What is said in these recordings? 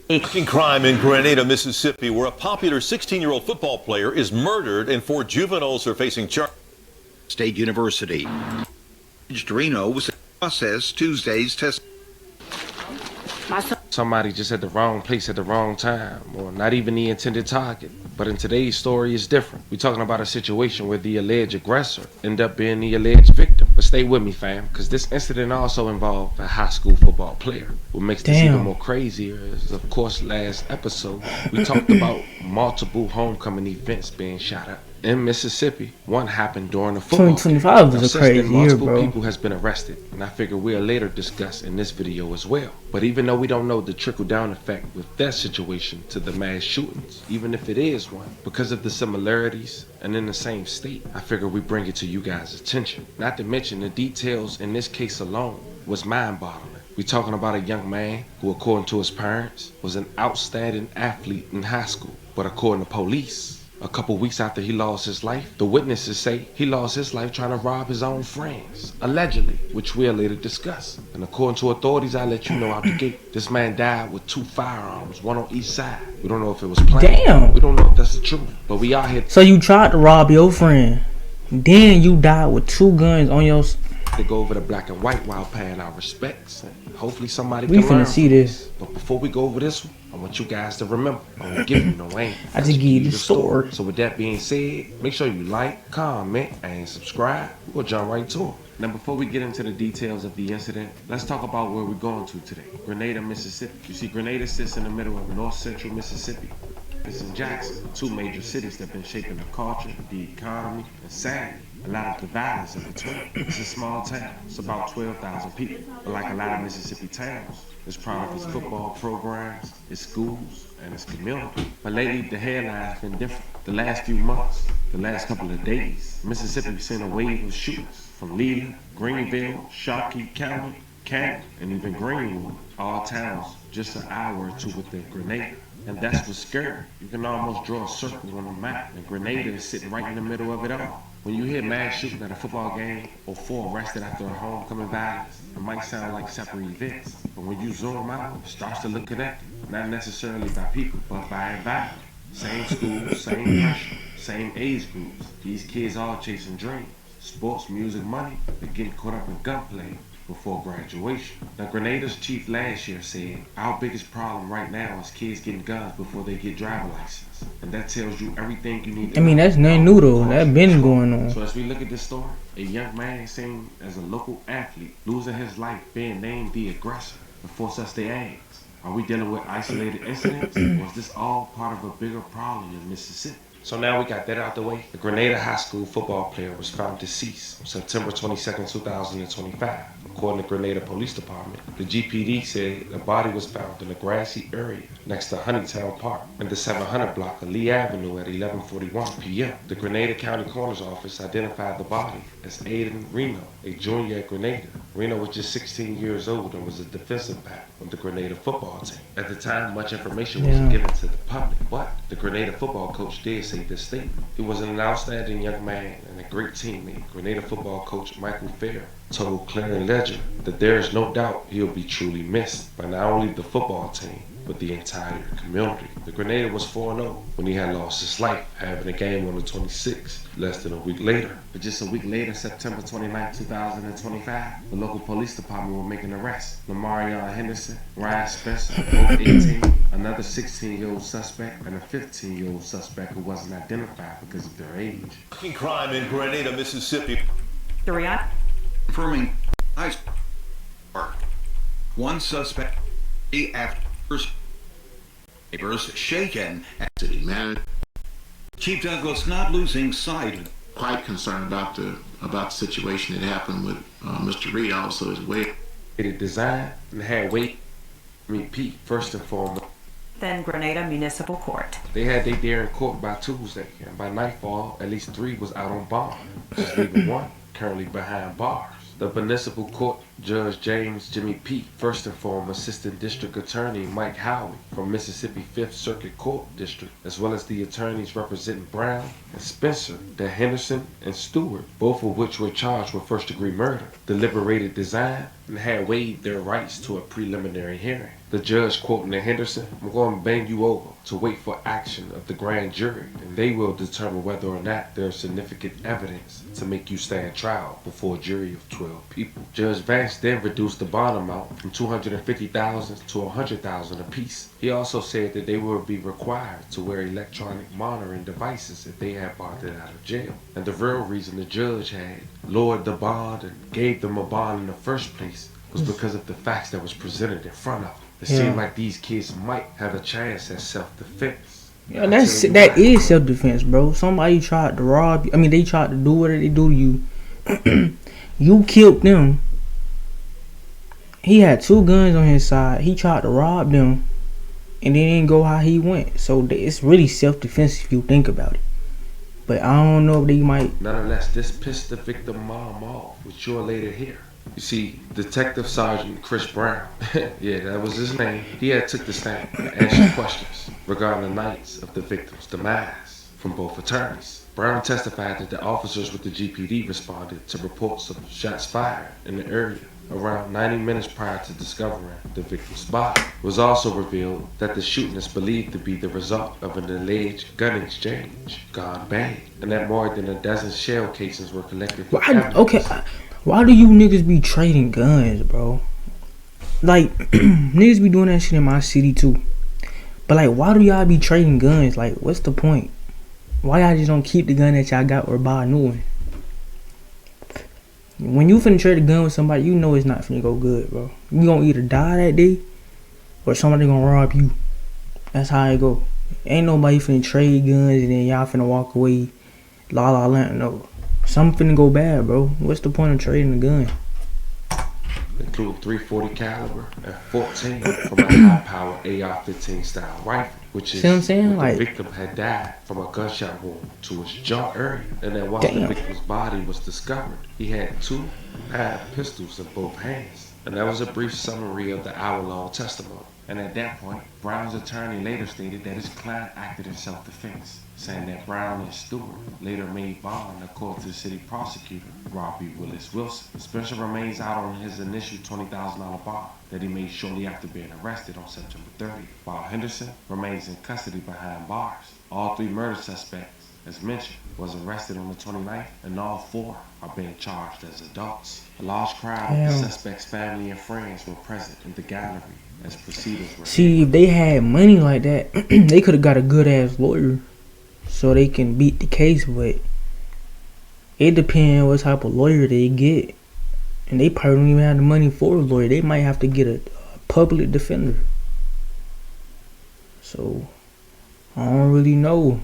Shocking crime in Grenada, Mississippi, where a popular 16-year-old football player is murdered and 4 juveniles are facing charges. State University. Reno was in process Tuesday's test. Somebody just at the wrong place at the wrong time, or not even the intended target. But in today's story, it's different. We're talking about a situation where the alleged aggressor ended up being the alleged victim. But stay with me, fam, because this incident also involved a high school football player. What makes this even more crazier is, of course, last episode, we talked about multiple homecoming events being shot up in Mississippi. One happened during the football 2025 was a crazy year, bro. Multiple people has been arrested, and I figure we'll later discuss in this video as well. But even though we don't know the trickle-down effect with that situation to the mass shootings, even if it is one, because of the similarities and in the same state, I figure we bring it to you guys' attention. Not to mention the details in this case alone was mind-boggling. We're talking about a young man who, according to his parents, was an outstanding athlete in high school. But according to police, a couple weeks after he lost his life, the witnesses say he lost his life trying to rob his own friends, allegedly, which we'll later discuss. And according to authorities, I'll let you know out the gate, this man died with 2 firearms, one on each side. We don't know if it was planned. Damn. We don't know if that's the truth, but we out here. So you tried to rob your friend, then you died with 2 guns on your... To go over the black and white while paying our respects. And hopefully somebody We can learn finna see this. But before we go over this one, I want you guys to remember, I don't give you no aim. I just give you the story. So with that being said, make sure you like, comment, and subscribe. We'll jump right to it. Now before we get into the details of the incident, let's talk about where we're going to today. Grenada, Mississippi. You see, Grenada sits in the middle of north central Mississippi. It's in Jackson, 2 major cities that have been shaping the culture, the economy, and sadly, a lot of the violence in between. It's a small town. It's about 12,000 people. But like a lot of Mississippi towns, it's proud of its football programs, its schools, and its community. But lately, the headlines have been different. The last few months, the last couple of days, Mississippi's seen a wave of shootings from Leland, Greenville, Shawnee County, Canton, and even Greenwood. All towns just an hour or two within Grenada. And that's what's scary. You can almost draw a circle on the map, and Grenada is sitting right in the middle of it all. When you hear mass shooting at a football game or 4 arrested after a homecoming violence, it might sound like separate events. But when you zoom out, it starts to look connected. Not necessarily by people, but by environment. Same schools, same pressure, same age groups. These kids all chasing dreams. Sports, music, money, they're getting caught up in gunplay before graduation. Now, Grenada's chief last year said, our biggest problem right now is kids getting guns before they get driver license. And that tells you everything you need to know. I mean, that's nothing new though. That been going on. So as we look at this story, a young man seen as a local athlete losing his life being named the aggressor and force us to ask, are we dealing with isolated incidents, or is this all part of a bigger problem in Mississippi? So now we got that out the way. The Grenada High School football player was found deceased on September 22nd, 2025. According to Grenada Police Department, the GPD said the body was found in a grassy area next to Honeytown Park in the 700 block of Lee Avenue at 11:41 p.m. The Grenada County Coroner's Office identified the body as Aiden Reno, a junior at Grenada. Reno was just 16 years old and was a defensive back of the Grenada football team. At the time, much information wasn't given to the public, but the Grenada football coach did say this statement. He was an outstanding young man and a great teammate. Grenada football coach Michael Fair told Clarion Ledger that there is no doubt he'll be truly missed by not only the football team, but the entire community. The Grenada was 4-0 when he had lost his life, having a game on the 26th, less than a week later. But just a week later, September 29, 2025, the local police department were making arrests. Lamarion Henderson, Ryan Spencer, both 18, another 16-year-old suspect, and a 15-year-old suspect who wasn't identified because of their age. Shocking crime in Grenada, Mississippi. Confirming one suspect after neighbors shaken. City man Chief Douglas not losing sight. Quite concerned about the situation that happened with Mr. Reed. Also, his weight. It designed and had weight. Repeat first and foremost. Then Grenada Municipal Court. They had their day in court by Tuesday, and by nightfall, at least 3 was out on bond, just leaving 1 currently behind bars. The municipal court Judge James Jimmy Pete first informed Assistant District Attorney Mike Howey from Mississippi 5th Circuit Court District, as well as the attorneys representing Brown and Spencer, that Henderson and Stewart, both of which were charged with first-degree murder, deliberated design, and had waived their rights to a preliminary hearing. The judge, quoting the Henderson, "I'm going to bang you over to wait for action of the grand jury, and they will determine whether or not there is significant evidence to make you stand trial before a jury of 12 people." Judge Vance then reduced the bond amount from $250,000 to $100,000 apiece. He also said that they will be required to wear electronic monitoring devices if they had bonded out of jail. And the real reason the judge had lowered the bond and gave them a bond in the first place was because of the facts that was presented in front of them. It seemed like these kids might have a chance at self-defense. Yeah, that is self-defense, bro. Somebody tried to rob you. I mean, they tried to do what they do to you. You killed them. He had 2 guns on his side. He tried to rob them, and it didn't go how he went. So it's really self-defense if you think about it. But I don't know if they might. Nonetheless, this pissed the victim mom off, which you'll later hear. You see, Detective Sergeant Chris Brown, yeah, that was his name, he had took the stand and answered questions regarding the nights of the victim's demise from both attorneys. Brown testified that the officers with the GPD responded to reports of shots fired in the area around 90 minutes prior to discovering the victim's body. It was also revealed that the shooting is believed to be the result of an alleged gun exchange gone bad, and that more than a dozen shell casings were collected. Why do you niggas be trading guns, bro? Like, niggas be doing that shit in my city too. But like, why do y'all be trading guns? Like, what's the point? Why y'all just don't keep the gun that y'all got or buy a new one? When you finna trade a gun with somebody, you know it's not finna go good, bro. You gonna either die that day, or somebody gonna rob you. That's how it go. Ain't nobody finna trade guns and then y'all finna walk away. La la land, no. Something finna go bad, bro. What's the point of trading a gun? Include 340 caliber and 14 from a high-power AR-15 style rifle, which is see what I'm saying? what Like, the victim had died from a gunshot wound to his jaw area, and that while the victim's body was discovered, he had 2 pad pistols in both hands. And that was a brief summary of the hour-long testimony. And at that point, Brown's attorney later stated that his client acted in self-defense, saying that Brown and Stewart later made bond according to the city prosecutor, Robbie Willis Wilson. Spencer remains out on his initial $20,000 bond that he made shortly after being arrested on September 30th, while Henderson remains in custody behind bars. All 3 murder suspects, as mentioned, was arrested on the 29th, and all 4 are being charged as adults. A large crowd of the suspects' family and friends were present in the gallery as proceedings were. See, if they had money like that, they could have got a good ass lawyer so they can beat the case. But it depends what type of lawyer they get, and they probably don't even have the money for a lawyer. They might have to get a public defender. So I don't really know,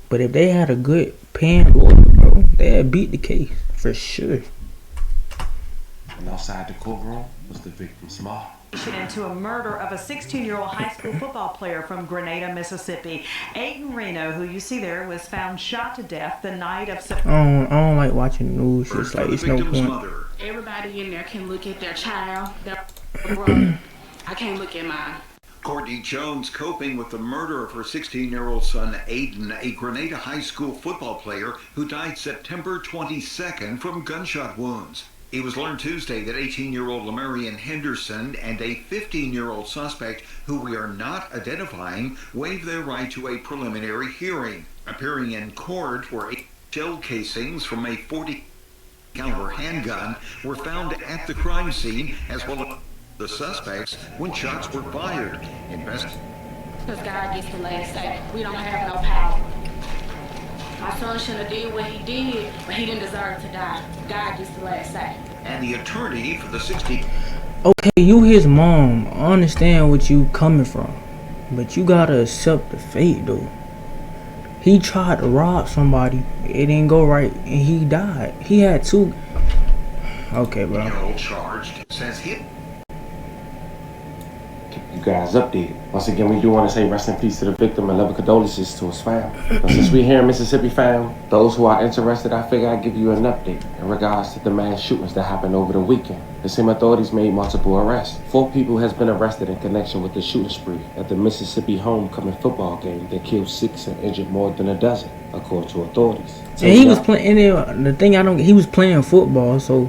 but if they had a good paying lawyer, bro, they'd beat the case for sure. And outside the courtroom was the victim's mom. Into a murder of a 16-year-old high school football player from Grenada, Mississippi. Aiden Reno, who you see there, was found shot to death the night of September. I don't like watching the news. It's like, it's no point. Mother. Everybody in there can look at their child, their brother. I can't look at mine. Courtney Jones coping with the murder of her 16-year-old son, Aiden, a Grenada high school football player who died September 22nd from gunshot wounds. It was learned Tuesday that 18-year-old Lamarian Henderson and a 15-year-old suspect, who we are not identifying, waived their right to a preliminary hearing. Appearing in court were 8 shell casings from a .40 caliber handgun were found at the crime scene, as well as the suspects when shots were fired. Because God gets the last say. We don't have no power. My son shouldn't have did what he did, but he didn't deserve to die. God gets the last say. And the attorney for the 60. Okay, you his mom. I understand what you coming from, but you gotta accept the fate, though. He tried to rob somebody. It didn't go right, and he died. He had 2. Okay, bro. Charged says he. guys updated. Once again, we do want to say rest in peace to the victim and love condolences to his family. But since we're here in Mississippi, fam, those who are interested, I figure I'd give you an update in regards to the mass shootings that happened over the weekend. The same authorities made multiple arrests. 4 people has been arrested in connection with the shooting spree at the Mississippi homecoming football game that killed 6 and injured more than a dozen, according to authorities. And he was playing. The thing I don't get, he was playing football. So,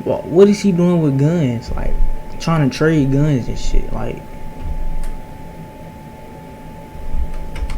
what is he doing with guns? Like trying to trade guns and shit. Like,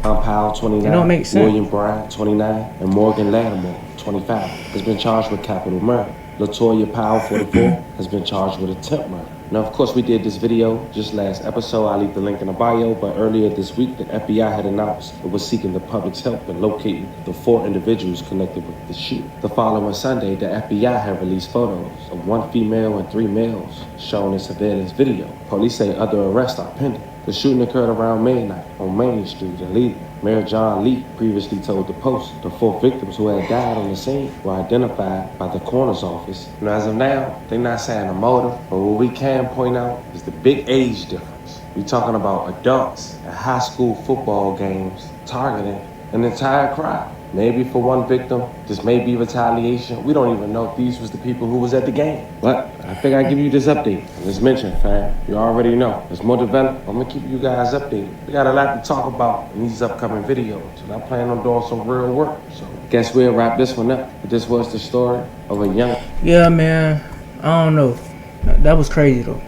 Powell, 29, it don't make sense. William Bryant, 29, and Morgan Lattimore, 25, has been charged with capital murder. LaToya Powell, 44, has been charged with attempt murder. Now, of course, we did this video just last episode. I'll leave the link in the bio. But earlier this week, the FBI had announced it was seeking the public's help in locating the 4 individuals connected with the shooting. The following Sunday, the FBI had released photos of 1 female and 3 males shown in surveillance video. Police say other arrests are pending. The shooting occurred around midnight on Main Street in Lee. Mayor John Lee previously told the Post the 4 victims who had died on the scene were identified by the coroner's office. And as of now, they're not saying a motive, but what we can point out is the big age difference. We're talking about adults at high school football games targeting an entire crowd. Maybe for 1 victim, this may be retaliation. We don't even know if these was the people who was at the game. But I figure I'd give you this update. As mentioned, fam, you already know. There's more development. I'm gonna keep you guys updated. We got a lot to talk about in these upcoming videos, and I plan on doing some real work. So guess we'll wrap this one up. But this was the story of a young... Yeah, man. I don't know. That was crazy though.